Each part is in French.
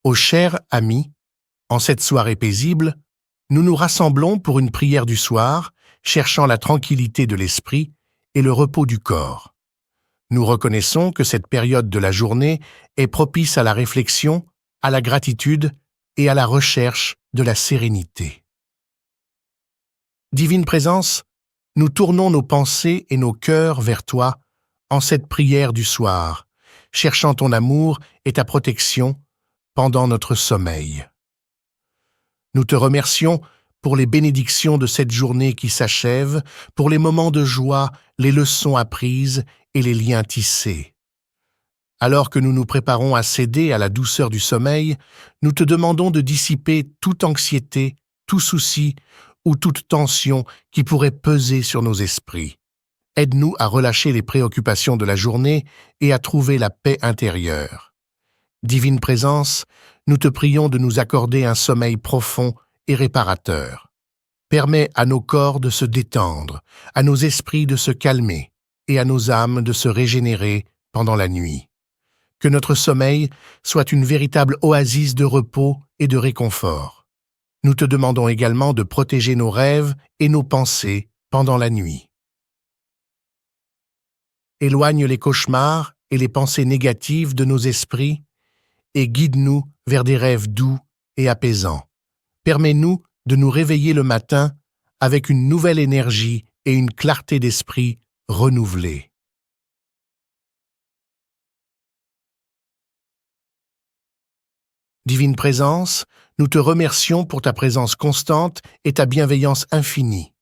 Ô chers amis, en cette soirée paisible, nous nous rassemblons pour une prière du soir, cherchant la tranquillité de l'esprit et le repos du corps. Nous reconnaissons que cette période de la journée est propice à la réflexion, à la gratitude et à la recherche de la sérénité. Divine Présence, nous tournons nos pensées et nos cœurs vers toi en cette prière du soir, cherchant ton amour et ta protection pendant notre sommeil. Nous te remercions pour les bénédictions de cette journée qui s'achève, pour les moments de joie, les leçons apprises et les liens tissés. Alors que nous nous préparons à céder à la douceur du sommeil, nous te demandons de dissiper toute anxiété, tout souci ou toute tension qui pourrait peser sur nos esprits. Aide-nous à relâcher les préoccupations de la journée et à trouver la paix intérieure. Divine Présence, nous te prions de nous accorder un sommeil profond et réparateur. Permets à nos corps de se détendre, à nos esprits de se calmer et à nos âmes de se régénérer pendant la nuit. Que notre sommeil soit une véritable oasis de repos et de réconfort. Nous te demandons également de protéger nos rêves et nos pensées pendant la nuit. Éloigne les cauchemars et les pensées négatives de nos esprits et guide-nous vers des rêves doux et apaisants. Permets-nous de nous réveiller le matin avec une nouvelle énergie et une clarté d'esprit renouvelée. Divine Présence, nous te remercions pour ta présence constante et ta bienveillance infinie.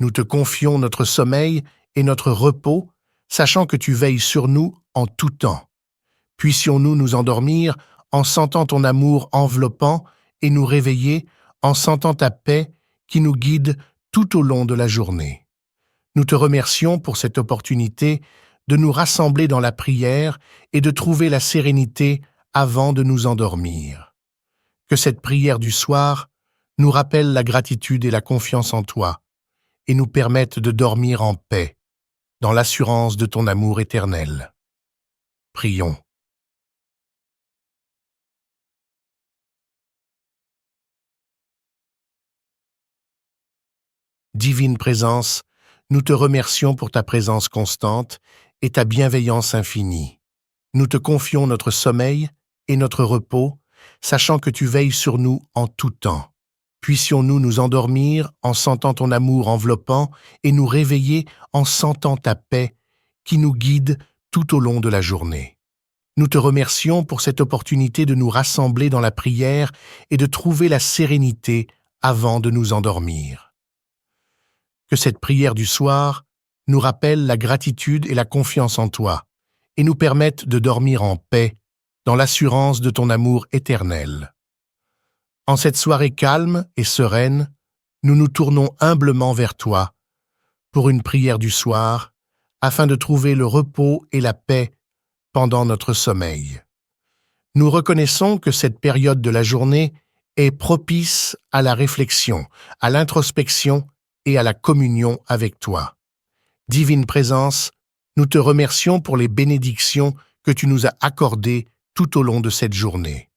Nous te confions notre sommeil et notre repos, sachant que tu veilles sur nous en tout temps. Puissions-nous nous endormir en sentant ton amour enveloppant et nous réveiller en sentant ta paix qui nous guide tout au long de la journée. Nous te remercions pour cette opportunité de nous rassembler dans la prière et de trouver la sérénité avant de nous endormir. Que cette prière du soir nous rappelle la gratitude et la confiance en toi et nous permette de dormir en paix, dans l'assurance de ton amour éternel. Prions. Divine Présence, nous te remercions pour ta présence constante et ta bienveillance infinie. Nous te confions notre sommeil et notre repos, sachant que tu veilles sur nous en tout temps. Puissions-nous nous endormir en sentant ton amour enveloppant et nous réveiller en sentant ta paix qui nous guide tout au long de la journée. Nous te remercions pour cette opportunité de nous rassembler dans la prière et de trouver la sérénité avant de nous endormir. Que cette prière du soir nous rappelle la gratitude et la confiance en toi et nous permette de dormir en paix dans l'assurance de ton amour éternel. En cette soirée calme et sereine, nous nous tournons humblement vers toi pour une prière du soir afin de trouver le repos et la paix pendant notre sommeil. Nous reconnaissons que cette période de la journée est propice à la réflexion, à l'introspection et à la communion avec toi. Divine Présence, nous te remercions pour les bénédictions que tu nous as accordées tout au long de cette journée.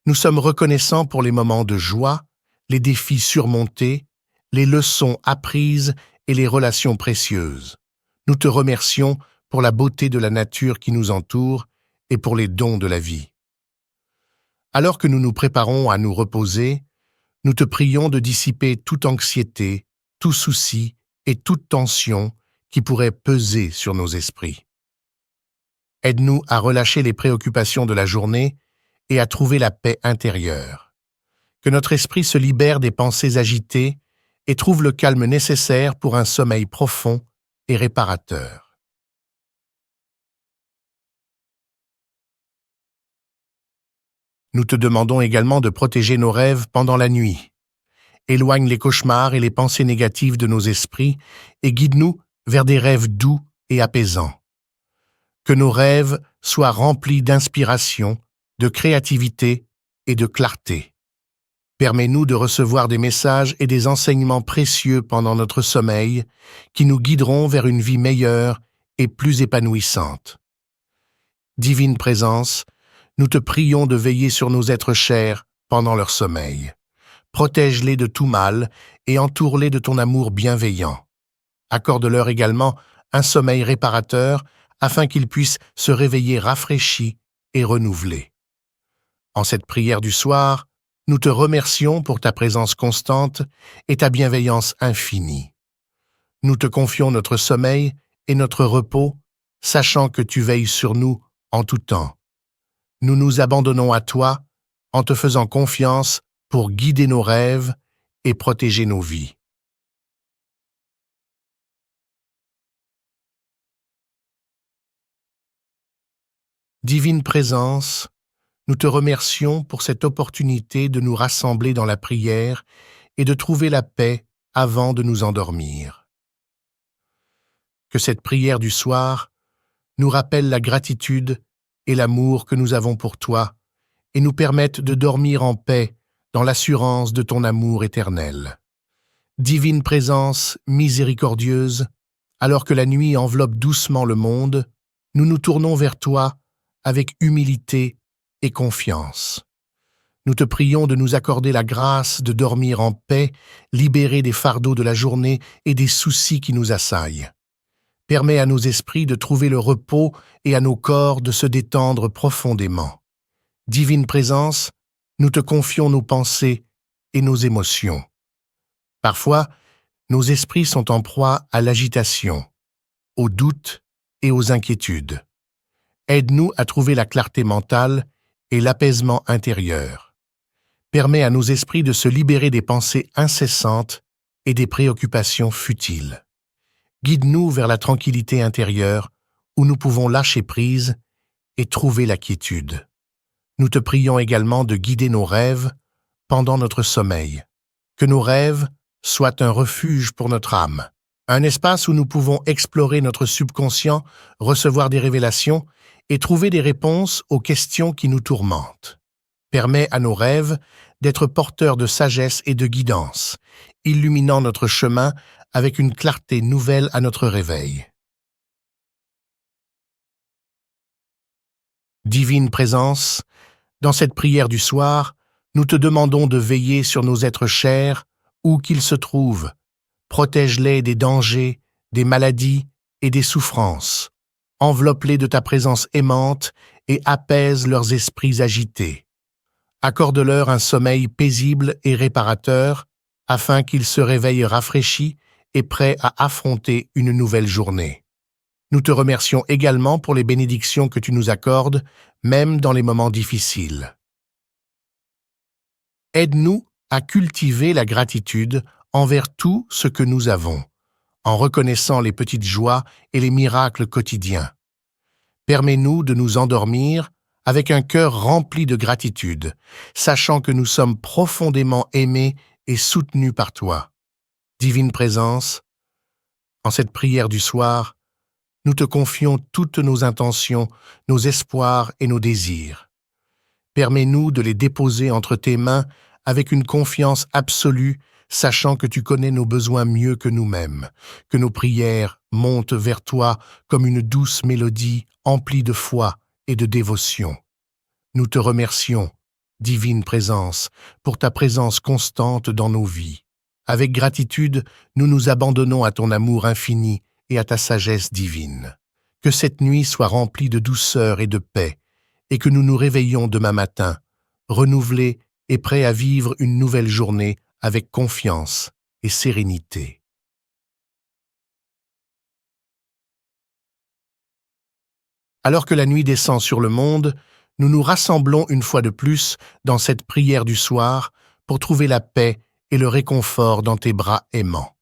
Nous sommes reconnaissants pour les moments de joie, les défis surmontés, les leçons apprises et les relations précieuses. Nous te remercions pour la beauté de la nature qui nous entoure et pour les dons de la vie. Alors que nous nous préparons à nous reposer, nous te prions de dissiper toute anxiété, tout souci et toute tension qui pourrait peser sur nos esprits. Aide-nous à relâcher les préoccupations de la journée et à trouver la paix intérieure. Que notre esprit se libère des pensées agitées et trouve le calme nécessaire pour un sommeil profond et réparateur. Nous te demandons également de protéger nos rêves pendant la nuit. Éloigne les cauchemars et les pensées négatives de nos esprits et guide-nous vers des rêves doux et apaisants. Que nos rêves soient remplis d'inspiration, de créativité et de clarté. Permets-nous de recevoir des messages et des enseignements précieux pendant notre sommeil qui nous guideront vers une vie meilleure et plus épanouissante. Divine Présence, Nous te prions de veiller sur nos êtres chers pendant leur sommeil. Protège-les de tout mal et entoure-les de ton amour bienveillant. Accorde-leur également un sommeil réparateur afin qu'ils puissent se réveiller rafraîchis et renouvelés. En cette prière du soir, nous te remercions pour ta présence constante et ta bienveillance infinie. Nous te confions notre sommeil et notre repos, sachant que tu veilles sur nous en tout temps. Nous nous abandonnons à toi en te faisant confiance pour guider nos rêves et protéger nos vies. Divine Présence, nous te remercions pour cette opportunité de nous rassembler dans la prière et de trouver la paix avant de nous endormir. Que cette prière du soir nous rappelle la gratitude et l'amour que nous avons pour toi et nous permette de dormir en paix dans l'assurance de ton amour éternel. Divine Présence miséricordieuse, alors que la nuit enveloppe doucement le monde, nous nous tournons vers toi avec humilité et confiance. Nous te prions de nous accorder la grâce de dormir en paix, libérés des fardeaux de la journée et des soucis qui nous assaillent. Permets à nos esprits de trouver le repos et à nos corps de se détendre profondément. Divine Présence, nous te confions nos pensées et nos émotions. Parfois, nos esprits sont en proie à l'agitation, aux doutes et aux inquiétudes. Aide-nous à trouver la clarté mentale et l'apaisement intérieur. Permets à nos esprits de se libérer des pensées incessantes et des préoccupations futiles. Guide-nous vers la tranquillité intérieure où nous pouvons lâcher prise et trouver la quiétude. Nous te prions également de guider nos rêves pendant notre sommeil. Que nos rêves soient un refuge pour notre âme, un espace où nous pouvons explorer notre subconscient, recevoir des révélations et trouver des réponses aux questions qui nous tourmentent. Permets à nos rêves d'être porteurs de sagesse et de guidance, illuminant notre chemin avec une clarté nouvelle à notre réveil. Divine Présence, dans cette prière du soir, nous te demandons de veiller sur nos êtres chers, où qu'ils se trouvent. Protège-les des dangers, des maladies et des souffrances. Enveloppe-les de ta présence aimante et apaise leurs esprits agités. Accorde-leur un sommeil paisible et réparateur, afin qu'ils se réveillent rafraîchis et prêts à affronter une nouvelle journée. Nous te remercions également pour les bénédictions que tu nous accordes, même dans les moments difficiles. Aide-nous à cultiver la gratitude envers tout ce que nous avons, en reconnaissant les petites joies et les miracles quotidiens. Permets-nous de nous endormir avec un cœur rempli de gratitude, sachant que nous sommes profondément aimés et soutenus par toi. Divine Présence, en cette prière du soir, nous te confions toutes nos intentions, nos espoirs et nos désirs. Permets-nous de les déposer entre tes mains avec une confiance absolue, sachant que tu connais nos besoins mieux que nous-mêmes, que nos prières montent vers toi comme une douce mélodie emplie de foi et de dévotion. Nous te remercions, Divine Présence, pour ta présence constante dans nos vies. Avec gratitude, nous nous abandonnons à ton amour infini et à ta sagesse divine. Que cette nuit soit remplie de douceur et de paix, et que nous nous réveillions demain matin, renouvelés et prêts à vivre une nouvelle journée avec confiance et sérénité. Alors que la nuit descend sur le monde, nous nous rassemblons une fois de plus dans cette prière du soir pour trouver la paix et le réconfort dans tes bras aimants.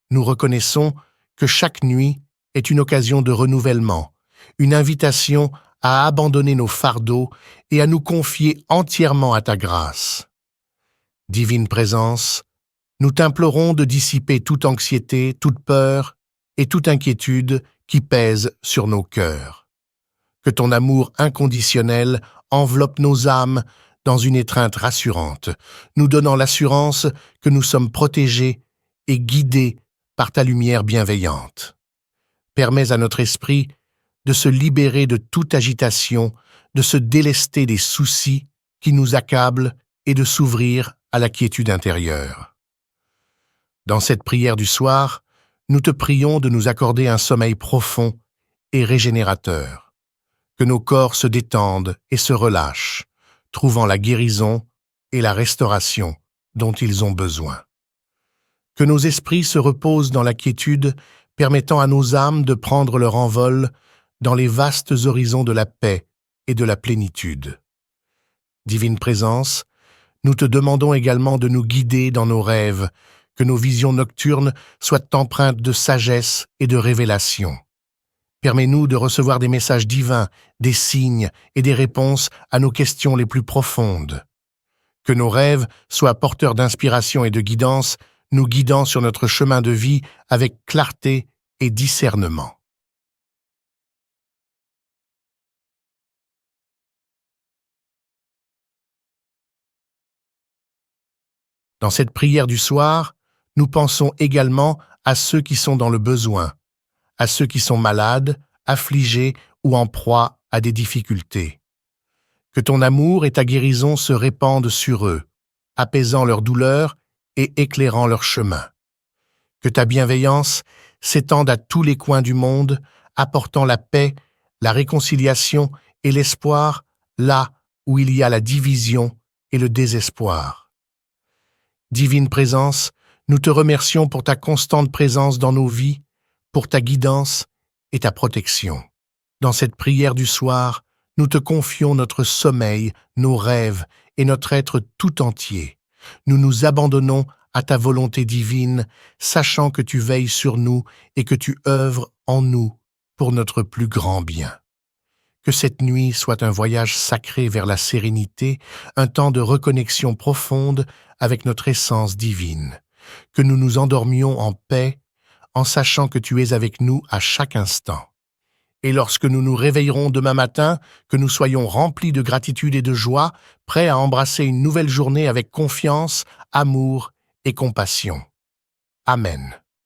Nous reconnaissons que chaque nuit est une occasion de renouvellement, une invitation à abandonner nos fardeaux et à nous confier entièrement à ta grâce. Divine Présence, nous t'implorons de dissiper toute anxiété, toute peur et toute inquiétude qui pèsent sur nos cœurs. Que ton amour inconditionnel enveloppe nos âmes dans une étreinte rassurante, nous donnant l'assurance que nous sommes protégés et guidés par ta lumière bienveillante. Permets à notre esprit de se libérer de toute agitation, de se délester des soucis qui nous accablent et de s'ouvrir à la quiétude intérieure. Dans cette prière du soir, nous te prions de nous accorder un sommeil profond et régénérateur, que nos corps se détendent et se relâchent, trouvant la guérison et la restauration dont ils ont besoin. Que nos esprits se reposent dans la quiétude, permettant à nos âmes de prendre leur envol dans les vastes horizons de la paix et de la plénitude. Divine Présence, nous te demandons également de nous guider dans nos rêves, que nos visions nocturnes soient empreintes de sagesse et de révélation. Permets-nous de recevoir des messages divins, des signes et des réponses à nos questions les plus profondes. Que nos rêves soient porteurs d'inspiration et de guidance, nous guidant sur notre chemin de vie avec clarté et discernement. Dans cette prière du soir, nous pensons également à ceux qui sont dans le besoin, à ceux qui sont malades, affligés ou en proie à des difficultés. Que ton amour et ta guérison se répandent sur eux, apaisant leur douleur et éclairant leur chemin. Que ta bienveillance s'étende à tous les coins du monde, apportant la paix, la réconciliation et l'espoir là où il y a la division et le désespoir. Divine Présence, nous te remercions pour ta constante présence dans nos vies, pour ta guidance et ta protection. Dans cette prière du soir, nous te confions notre sommeil, nos rêves et notre être tout entier. Nous nous abandonnons à ta volonté divine, sachant que tu veilles sur nous et que tu œuvres en nous pour notre plus grand bien. Que cette nuit soit un voyage sacré vers la sérénité, un temps de reconnexion profonde avec notre essence divine. Que nous nous endormions en paix, en sachant que tu es avec nous à chaque instant. Et lorsque nous nous réveillerons demain matin, que nous soyons remplis de gratitude et de joie, prêts à embrasser une nouvelle journée avec confiance, amour et compassion. Amen.